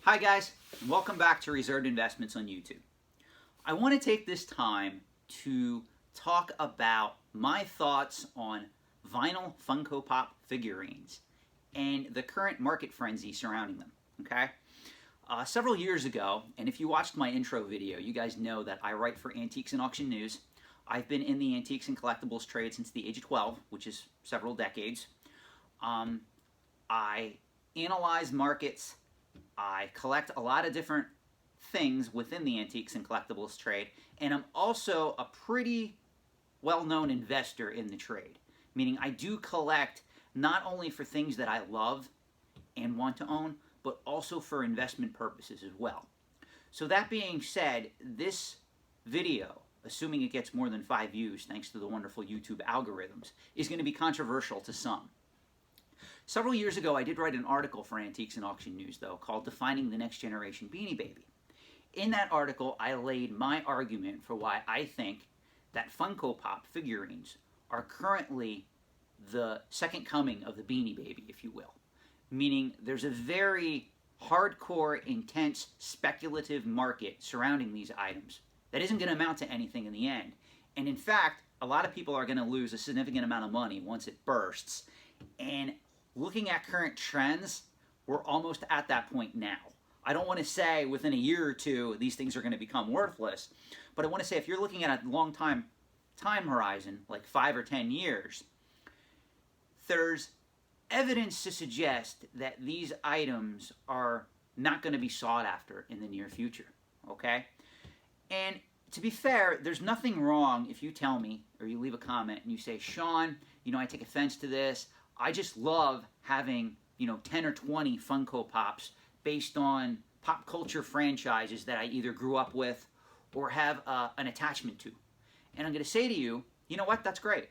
Hi guys, and welcome back to Reserved Investments on YouTube. I want to take this time to talk about my thoughts on vinyl Funko Pop figurines and the current market frenzy surrounding them, okay? Several years ago, and if you watched my intro video, you guys know that I write for Antiques and Auction News. I've been in the antiques and collectibles trade since the age of 12, which is several decades. I analyze markets. I collect a lot of different things within the antiques and collectibles trade, and I'm also a pretty well-known investor in the trade, meaning I do collect not only for things that I love and want to own, but also for investment purposes as well. So that being said, this video, assuming it gets more than 5 views thanks to the wonderful YouTube algorithms, is going to be controversial to some. Several years ago, I did write an article for Antiques and Auction News, though, called Defining the Next Generation Beanie Baby. In that article, I laid my argument for why I think that Funko Pop figurines are currently the second coming of the Beanie Baby, if you will. Meaning there's a very hardcore, intense, speculative market surrounding these items that isn't going to amount to anything in the end. And in fact, a lot of people are going to lose a significant amount of money once it bursts. And looking at current trends, we're almost at that point now. I don't want to say within a year or two these things are going to become worthless, but I want to say if you're looking at a long time horizon, like 5 or 10 years, there's evidence to suggest that these items are not going to be sought after in the near future, okay? And to be fair, there's nothing wrong if you tell me, or you leave a comment and you say, Sean, you know, I take offense to this. I just love having, 10 or 20 Funko Pops based on pop culture franchises that I either grew up with or have an attachment to. And I'm going to say to you, you know what, that's great.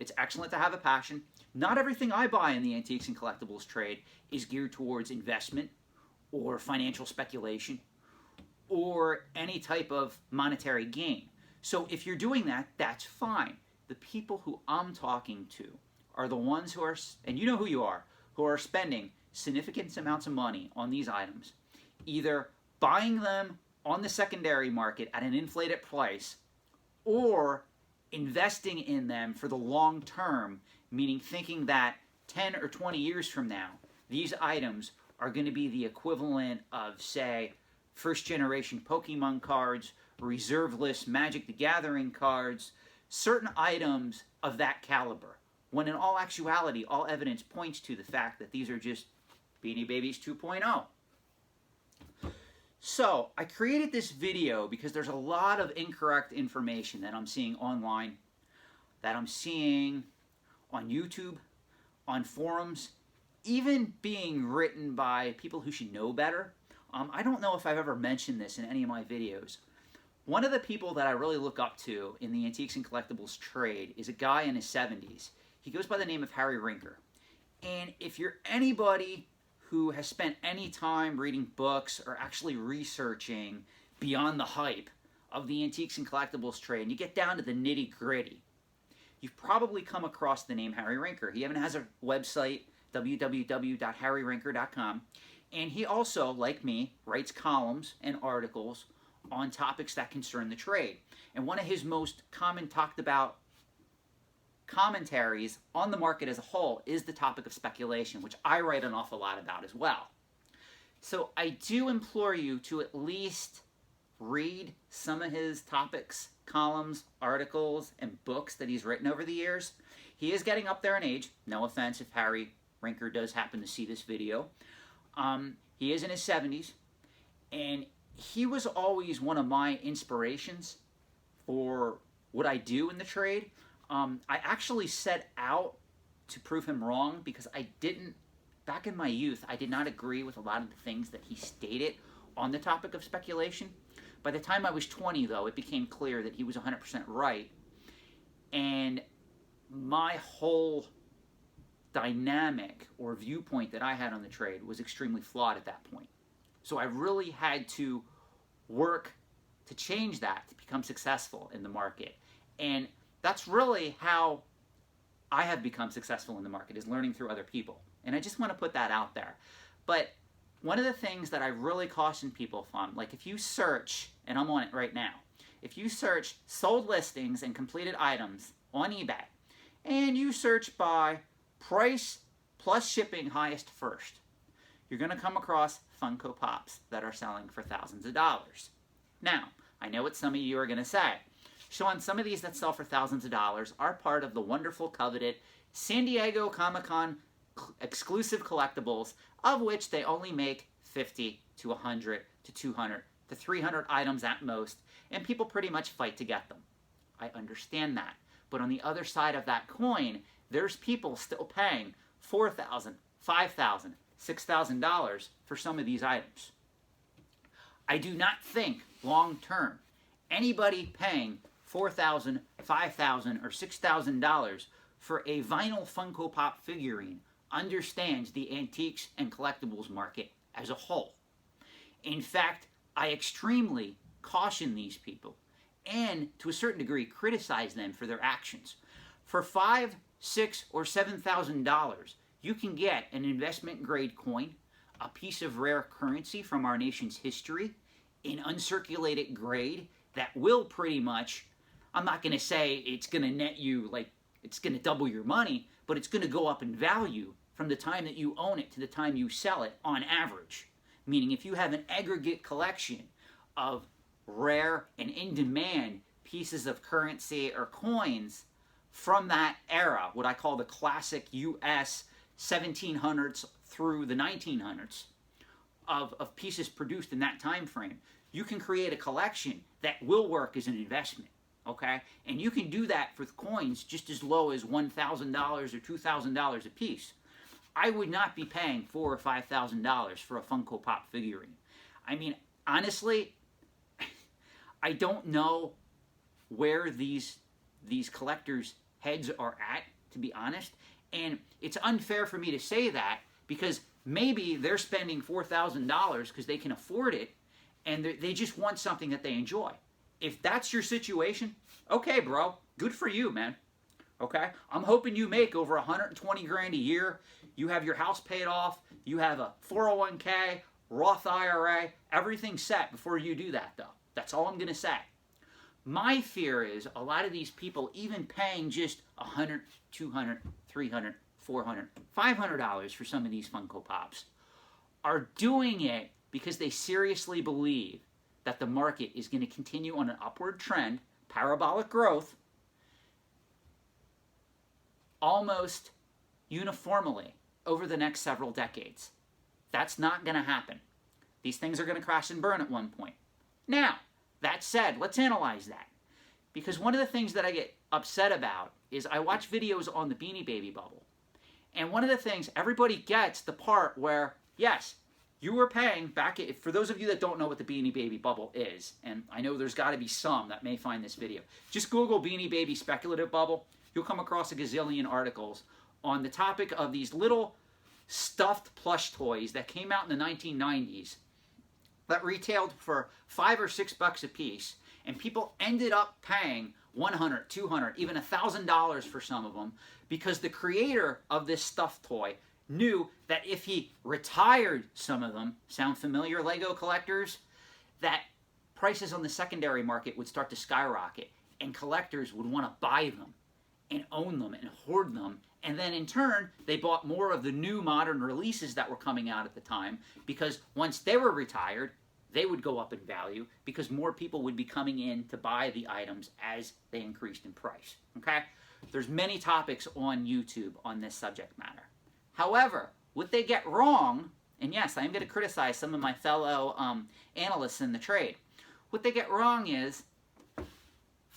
It's excellent to have a passion. Not everything I buy in the antiques and collectibles trade is geared towards investment or financial speculation or any type of monetary gain. So if you're doing that, that's fine. The people who I'm talking to are the ones who are, and you know who you are, who are spending significant amounts of money on these items, either buying them on the secondary market at an inflated price or investing in them for the long term, meaning thinking that 10 or 20 years from now, these items are going to be the equivalent of, say, first generation Pokemon cards, reserve list Magic the Gathering cards, certain items of that caliber. When in all actuality, all evidence points to the fact that these are just Beanie Babies 2.0. So, I created this video because there's a lot of incorrect information that I'm seeing online, that I'm seeing on YouTube, on forums, even being written by people who should know better. I don't know if I've ever mentioned this in any of my videos. One of the people that I really look up to in the antiques and collectibles trade is a guy in his 70s. He goes by the name of Harry Rinker. And if you're anybody who has spent any time reading books or actually researching beyond the hype of the antiques and collectibles trade, and you get down to the nitty-gritty, you've probably come across the name Harry Rinker. He even has a website, www.harryrinker.com, and he also, like me, writes columns and articles on topics that concern the trade. And one of his most common talked about commentaries on the market as a whole is the topic of speculation, which I write an awful lot about as well. So I do implore you to at least read some of his topics, columns, articles, and books that he's written over the years. He is getting up there in age. No offense if Harry Rinker does happen to see this video. He is in his 70s, and he was always one of my inspirations for what I do in the trade. I actually set out to prove him wrong because back in my youth, I did not agree with a lot of the things that he stated on the topic of speculation. By the time I was 20, though, it became clear that he was 100% right. And my whole dynamic or viewpoint that I had on the trade was extremely flawed at that point. So I really had to work to change that to become successful in the market. And that's really how I have become successful in the market, is learning through other people. And I just want to put that out there. But one of the things that I really caution people from, like if you search, and I'm on it right now, if you search sold listings and completed items on eBay, and you search by price plus shipping highest first, you're going to come across Funko Pops that are selling for thousands of dollars. Now, I know what some of you are going to say. Sean, some of these that sell for thousands of dollars are part of the wonderful, coveted San Diego Comic-Con exclusive collectibles, of which they only make 50 to 100 to 200 to 300 items at most, and people pretty much fight to get them. I understand that. But on the other side of that coin, there's people still paying $4,000, $5,000, $6,000 for some of these items. I do not think long term anybody paying $4,000, $5,000, or $6,000 for a vinyl Funko Pop figurine understands the antiques and collectibles market as a whole. In fact, I extremely caution these people and, to a certain degree, criticize them for their actions. For $5,000, $6,000, or $7,000, you can get an investment-grade coin, a piece of rare currency from our nation's history, an uncirculated grade that will pretty much, I'm not going to say it's going to net you, like, it's going to double your money, but it's going to go up in value from the time that you own it to the time you sell it on average. Meaning if you have an aggregate collection of rare and in-demand pieces of currency or coins from that era, what I call the classic U.S. 1700s through the 1900s, of pieces produced in that time frame, you can create a collection that will work as an investment. Okay? And you can do that for coins just as low as $1,000 or $2,000 a piece. I would not be paying $4,000 or $5,000 for a Funko Pop figurine. I mean, honestly, I don't know where these collectors' heads are at, to be honest. And it's unfair for me to say that because maybe they're spending $4,000 because they can afford it and they just want something that they enjoy. If that's your situation, okay, bro, good for you, man. Okay? I'm hoping you make over 120 grand a year. You have your house paid off. You have a 401k, Roth IRA, everything set before you do that, though. That's all I'm going to say. My fear is a lot of these people, even paying just $100, $200, $300, $400, $500 for some of these Funko Pops, are doing it because they seriously believe that the market is going to continue on an upward trend, parabolic growth, almost uniformly over the next several decades. That's not going to happen. These things are going to crash and burn at one point. Now, that said, let's analyze that. Because one of the things that I get upset about is I watch videos on the Beanie Baby bubble. And one of the things, everybody gets the part where, yes, you were paying back, for those of you that don't know what the Beanie Baby bubble is, and I know there's got to be some that may find this video, just Google Beanie Baby speculative bubble. You'll come across a gazillion articles on the topic of these little stuffed plush toys that came out in the 1990s that retailed for $5 or $6 a piece, and people ended up paying $100, $200, even $1,000 for some of them because the creator of this stuffed toy knew that if he retired some of them, sound familiar, Lego collectors, that prices on the secondary market would start to skyrocket and collectors would want to buy them and own them and hoard them. And then in turn, they bought more of the new modern releases that were coming out at the time because once they were retired, they would go up in value because more people would be coming in to buy the items as they increased in price. Okay? There's many topics on YouTube on this subject matter. However, what they get wrong, and yes, I am going to criticize some of my fellow analysts in the trade. What they get wrong is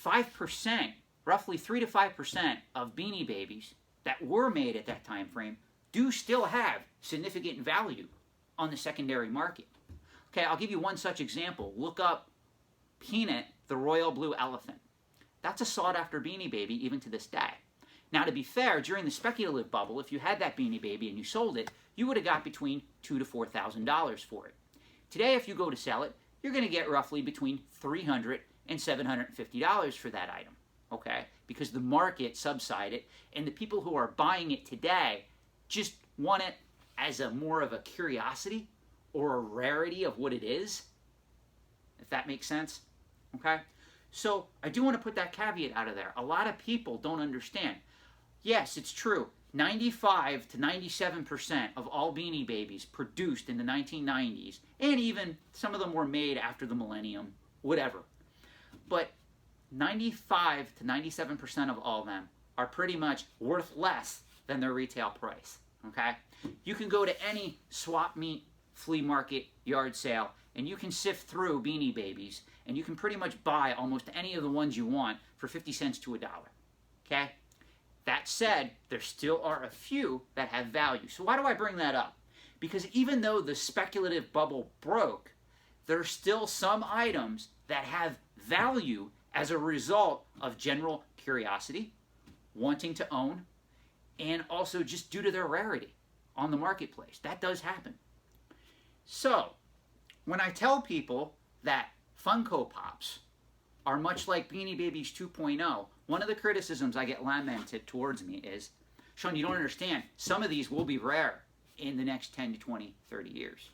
5%, roughly 3 to 5% of Beanie Babies that were made at that time frame do still have significant value on the secondary market. Okay, I'll give you one such example. Look up Peanut, the royal blue elephant. That's a sought-after Beanie Baby even to this day. Now, to be fair, during the speculative bubble, if you had that Beanie Baby and you sold it, you would have got between $2,000 to $4,000 for it. Today, if you go to sell it, you're going to get roughly between $300 and $750 for that item, okay? Because the market subsided, and the people who are buying it today just want it as a more of a curiosity or a rarity of what it is, if that makes sense, okay? So I do want to put that caveat out of there. A lot of people don't understand. Yes, it's true. 95 to 97% of all Beanie Babies produced in the 1990s, and even some of them were made after the millennium, whatever. But 95 to 97% of all of them are pretty much worth less than their retail price, okay? You can go to any swap meet, flea market, yard sale, and you can sift through Beanie Babies, and you can pretty much buy almost any of the ones you want for 50 cents to $1, okay? That said, there still are a few that have value. So why do I bring that up? Because even though the speculative bubble broke, there are still some items that have value as a result of general curiosity, wanting to own, and also just due to their rarity on the marketplace. That does happen. So, when I tell people that Funko Pops are much like Beanie Babies 2.0, one of the criticisms I get lamented towards me is, Sean, you don't understand, some of these will be rare in the next 10 to 20, 30 years.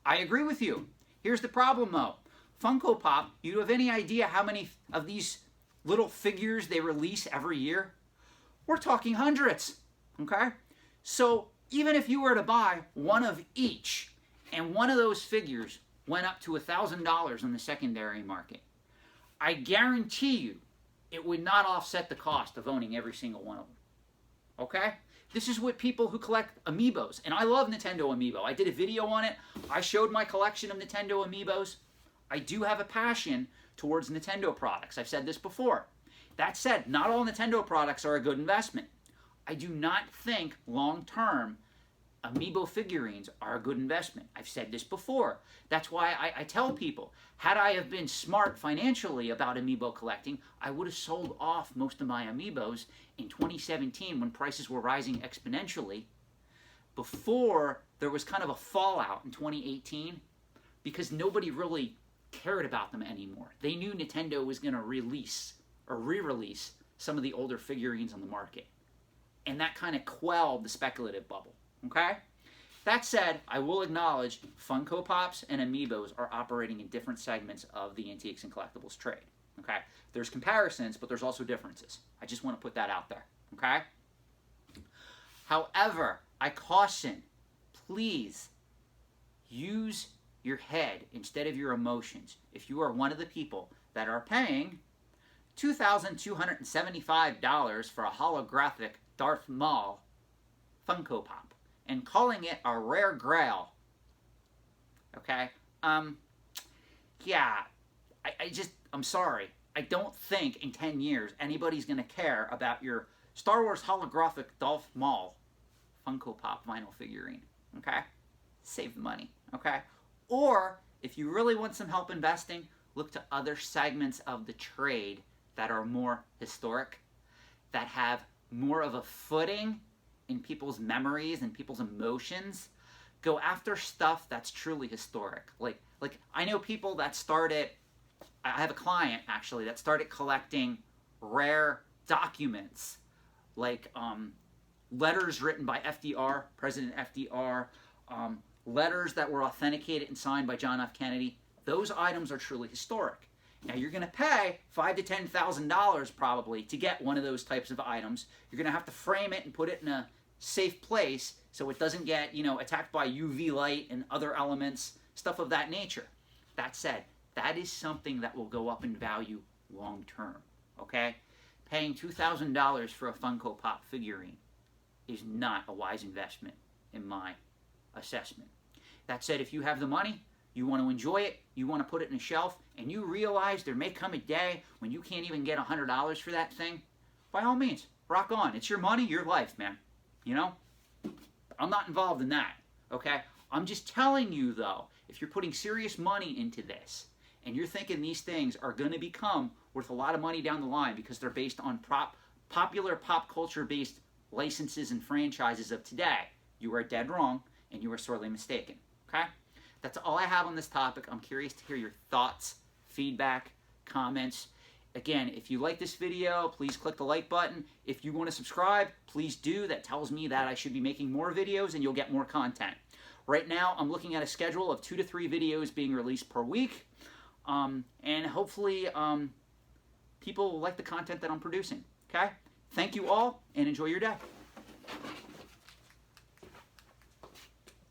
I agree with you. Here's the problem though. Funko Pop, you have any idea how many of these little figures they release every year? We're talking hundreds, okay? So even if you were to buy one of each, and one of those figures went up to $1,000 in the secondary market, I guarantee you it would not offset the cost of owning every single one of them, okay? This is what people who collect Amiibos, and I love Nintendo Amiibo. I did a video on it. I showed my collection of Nintendo Amiibos. I do have a passion towards Nintendo products. I've said this before. That said, not all Nintendo products are a good investment. I do not think long-term Amiibo figurines are a good investment. I've said this before. That's why I tell people, had I have been smart financially about Amiibo collecting, I would have sold off most of my Amiibos in 2017 when prices were rising exponentially, before there was kind of a fallout in 2018, because nobody really cared about them anymore. They knew Nintendo was going to release or re-release some of the older figurines on the market. And that kind of quelled the speculative bubble. Okay? That said, I will acknowledge Funko Pops and Amiibos are operating in different segments of the antiques and collectibles trade. Okay? There's comparisons, but there's also differences. I just want to put that out there. Okay? However, I caution, please use your head instead of your emotions. If you are one of the people that are paying $2,275 for a holographic Darth Maul Funko Pop and calling it a rare grail, okay? Yeah, I'm sorry. I don't think in 10 years anybody's going to care about your Star Wars holographic Darth Maul Funko Pop vinyl figurine, okay? Save the money, okay? Or, if you really want some help investing, look to other segments of the trade that are more historic, that have more of a footing in people's memories and people's emotions. Go after stuff that's truly historic. Like I know people that started, I have a client actually that started collecting rare documents, like letters written by FDR, President FDR, letters that were authenticated and signed by John F. Kennedy. Those items are truly historic. Now you're going to pay $5,000 to $10,000 probably to get one of those types of items. You're going to have to frame it and put it in a safe place so it doesn't get, attacked by UV light and other elements, stuff of that nature. That said, that is something that will go up in value long term, okay? Paying $2,000 for a Funko Pop figurine is not a wise investment in my assessment. That said, if you have the money, you want to enjoy it, you want to put it in a shelf, and you realize there may come a day when you can't even get $100 for that thing, by all means, rock on. It's your money, your life, man. I'm not involved in that, okay? I'm just telling you, though, if you're putting serious money into this, and you're thinking these things are going to become worth a lot of money down the line because they're based on popular pop culture-based licenses and franchises of today, you are dead wrong, and you are sorely mistaken, okay? That's all I have on this topic. I'm curious to hear your thoughts, feedback, comments. Again, if you like this video, please click the like button. If you want to subscribe, please do. That tells me that I should be making more videos and you'll get more content. Right now, I'm looking at a schedule of 2 to 3 videos being released per week, and hopefully people will like the content that I'm producing. Okay? Thank you all, and enjoy your day.